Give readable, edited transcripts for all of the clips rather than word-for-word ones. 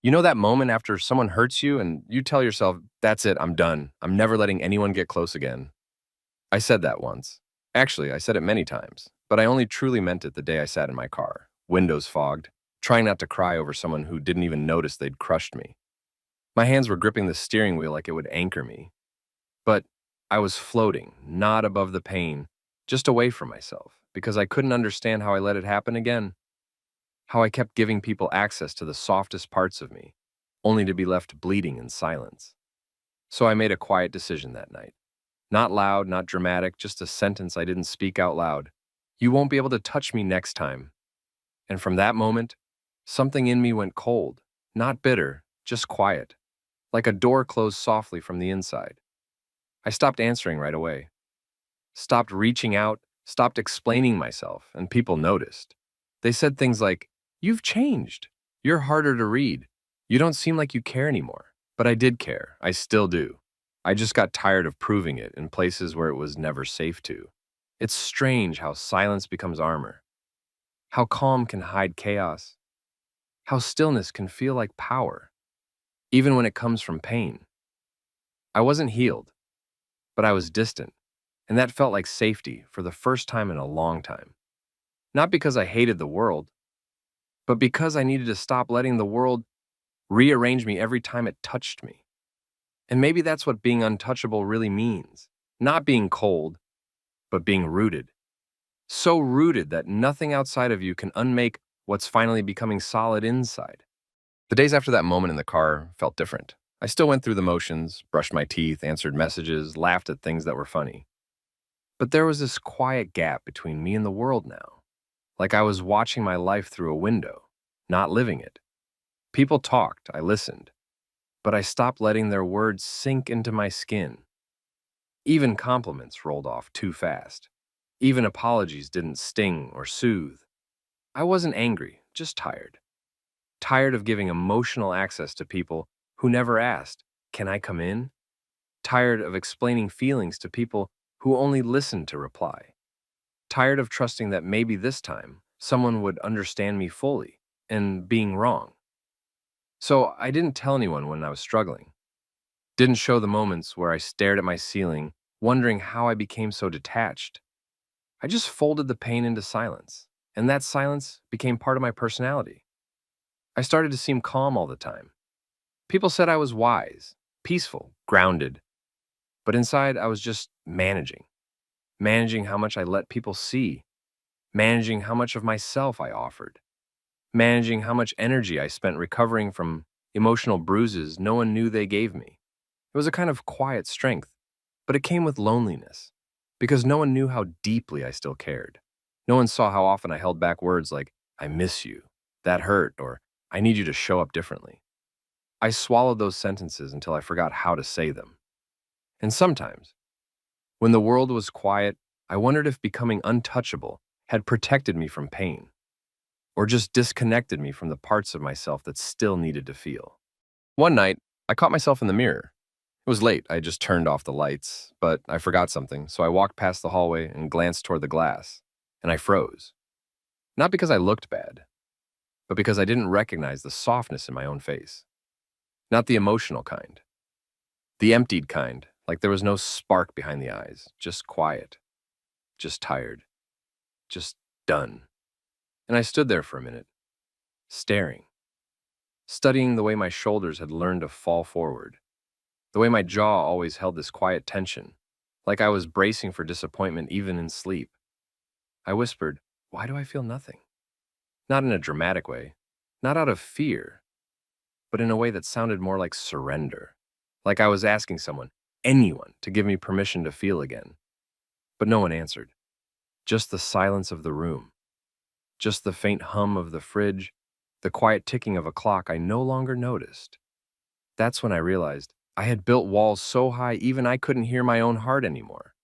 You know that moment after someone hurts you and you tell yourself, that's it, I'm done. I'm never letting anyone get close again. I said that once. Actually, I said it many times, but I only truly meant it the day I sat in my car, windows fogged, trying not to cry over someone who didn't even notice they'd crushed me. My hands were gripping the steering wheel like it would anchor me, but I was floating, not above the pain, just away from myself, because I couldn't understand how I let it happen again. How I kept giving people access to the softest parts of me, only to be left bleeding in silence. So I made a quiet decision that night. Not loud, not dramatic, just a sentence I didn't speak out loud. You won't be able to touch me next time. And from that moment, something in me went cold, not bitter, just quiet, like a door closed softly from the inside. I stopped answering right away, stopped reaching out, stopped explaining myself, and people noticed. They said things like, "You've changed. You're harder to read. You don't seem like you care anymore." But I did care. I still do. I just got tired of proving it in places where it was never safe to. It's strange how silence becomes armor, how calm can hide chaos, how stillness can feel like power, even when it comes from pain. I wasn't healed, but I was distant, and that felt like safety for the first time in a long time. Not because I hated the world, but because I needed to stop letting the world rearrange me every time it touched me. And maybe that's what being untouchable really means. Not being cold, but being rooted. So rooted that nothing outside of you can unmake what's finally becoming solid inside. The days after that moment in the car felt different. I still went through the motions, brushed my teeth, answered messages, laughed at things that were funny. But there was this quiet gap between me and the world now. Like I was watching my life through a window, not living it. People talked, I listened, but I stopped letting their words sink into my skin. Even compliments rolled off too fast. Even apologies didn't sting or soothe. I wasn't angry, just tired. Tired of giving emotional access to people who never asked, "Can I come in?" Tired of explaining feelings to people who only listened to reply. Tired of trusting that maybe this time someone would understand me fully and being wrong. So I didn't tell anyone when I was struggling. Didn't show the moments where I stared at my ceiling, wondering how I became so detached. I just folded the pain into silence, and that silence became part of my personality. I started to seem calm all the time. People said I was wise, peaceful, grounded, but inside I was just managing how much I let people see, managing how much of myself I offered, managing how much energy I spent recovering from emotional bruises no one knew they gave me. It was a kind of quiet strength, but it came with loneliness, because no one knew how deeply I still cared. No one saw how often I held back words like, "I miss you," "that hurt," or "I need you to show up differently." I swallowed those sentences until I forgot how to say them. And sometimes, when the world was quiet, I wondered if becoming untouchable had protected me from pain, or just disconnected me from the parts of myself that still needed to feel. One night, I caught myself in the mirror. It was late, I had just turned off the lights, but I forgot something, so I walked past the hallway and glanced toward the glass, and I froze. Not because I looked bad, but because I didn't recognize the softness in my own face. Not the emotional kind, the emptied kind, like there was no spark behind the eyes, just quiet, just tired, just done. And I stood there for a minute, staring, studying the way my shoulders had learned to fall forward, the way my jaw always held this quiet tension, like I was bracing for disappointment even in sleep. I whispered, "Why do I feel nothing?" Not in a dramatic way, not out of fear, but in a way that sounded more like surrender. Like I was asking someone, anyone, to give me permission to feel again. But no one answered. Just the silence of the room. Just the faint hum of the fridge, the quiet ticking of a clock I no longer noticed. That's when I realized I had built walls so high even I couldn't hear my own heart anymore.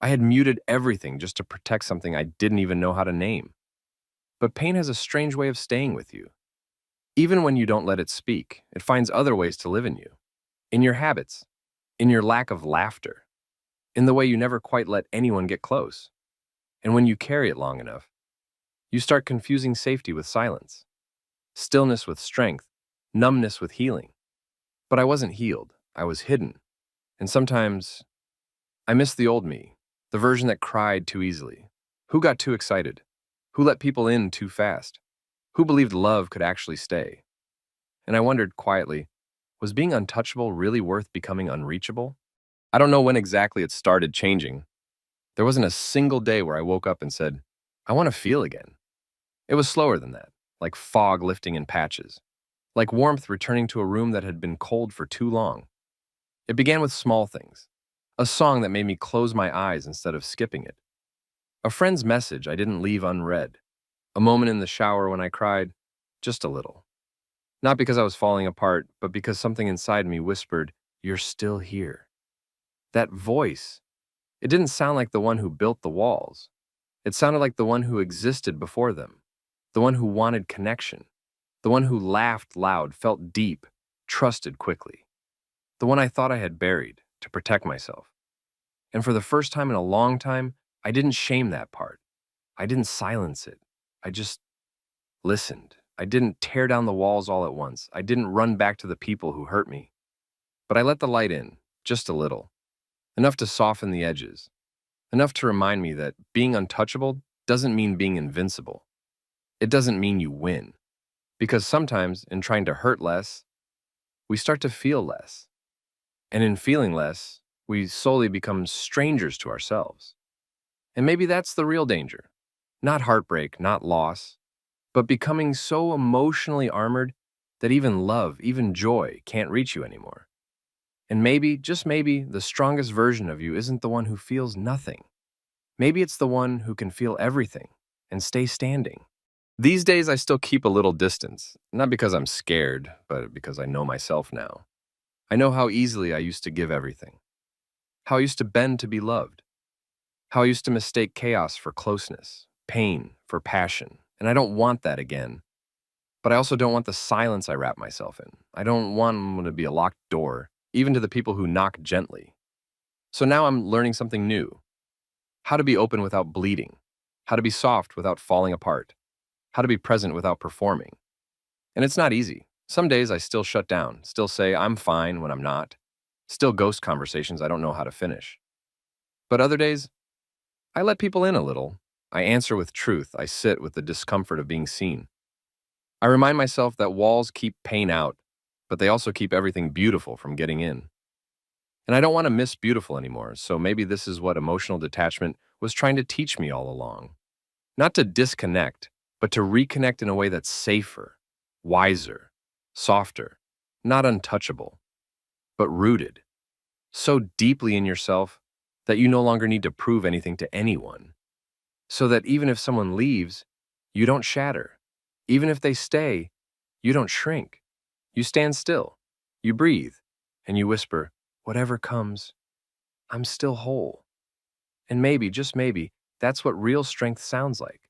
I had muted everything just to protect something I didn't even know how to name. But pain has a strange way of staying with you. Even when you don't let it speak, it finds other ways to live in you. In your habits, in your lack of laughter, in the way you never quite let anyone get close. And when you carry it long enough, you start confusing safety with silence, stillness with strength, numbness with healing. But I wasn't healed. I was hidden. And sometimes I miss the old me, the version that cried too easily. Who got too excited? Who let people in too fast? Who believed love could actually stay? And I wondered quietly, was being untouchable really worth becoming unreachable? I don't know when exactly it started changing. There wasn't a single day where I woke up and said, I want to feel again. It was slower than that, like fog lifting in patches, like warmth returning to a room that had been cold for too long. It began with small things. A song that made me close my eyes instead of skipping it. A friend's message I didn't leave unread. A moment in the shower when I cried, just a little. Not because I was falling apart, but because something inside me whispered, "You're still here." That voice, it didn't sound like the one who built the walls. It sounded like the one who existed before them, the one who wanted connection, the one who laughed loud, felt deep, trusted quickly, the one I thought I had buried to protect myself. And for the first time in a long time, I didn't shame that part. I didn't silence it. I just listened. I didn't tear down the walls all at once. I didn't run back to the people who hurt me. But I let the light in, just a little, enough to soften the edges, enough to remind me that being untouchable doesn't mean being invincible. It doesn't mean you win. Because sometimes, in trying to hurt less, we start to feel less. And in feeling less, we slowly become strangers to ourselves. And maybe that's the real danger. Not heartbreak, not loss, but becoming so emotionally armored that even love, even joy, can't reach you anymore. And maybe, just maybe, the strongest version of you isn't the one who feels nothing. Maybe it's the one who can feel everything and stay standing. These days, I still keep a little distance, not because I'm scared, but because I know myself now. I know how easily I used to give everything, how I used to bend to be loved, how I used to mistake chaos for closeness, pain for passion, and I don't want that again. But I also don't want the silence I wrap myself in. I don't want it to be a locked door, even to the people who knock gently. So now I'm learning something new. How to be open without bleeding. How to be soft without falling apart. How to be present without performing. And it's not easy. Some days I still shut down, still say I'm fine when I'm not, still ghost conversations I don't know how to finish. But other days, I let people in a little. I answer with truth. I sit with the discomfort of being seen. I remind myself that walls keep pain out, but they also keep everything beautiful from getting in. And I don't want to miss beautiful anymore, so maybe this is what emotional detachment was trying to teach me all along. Not to disconnect, but to reconnect in a way that's safer, wiser, softer, not untouchable, but rooted, so deeply in yourself that you no longer need to prove anything to anyone. So that even if someone leaves, you don't shatter. Even if they stay, you don't shrink. You stand still, you breathe, and you whisper, whatever comes, I'm still whole. And maybe, just maybe, that's what real strength sounds like.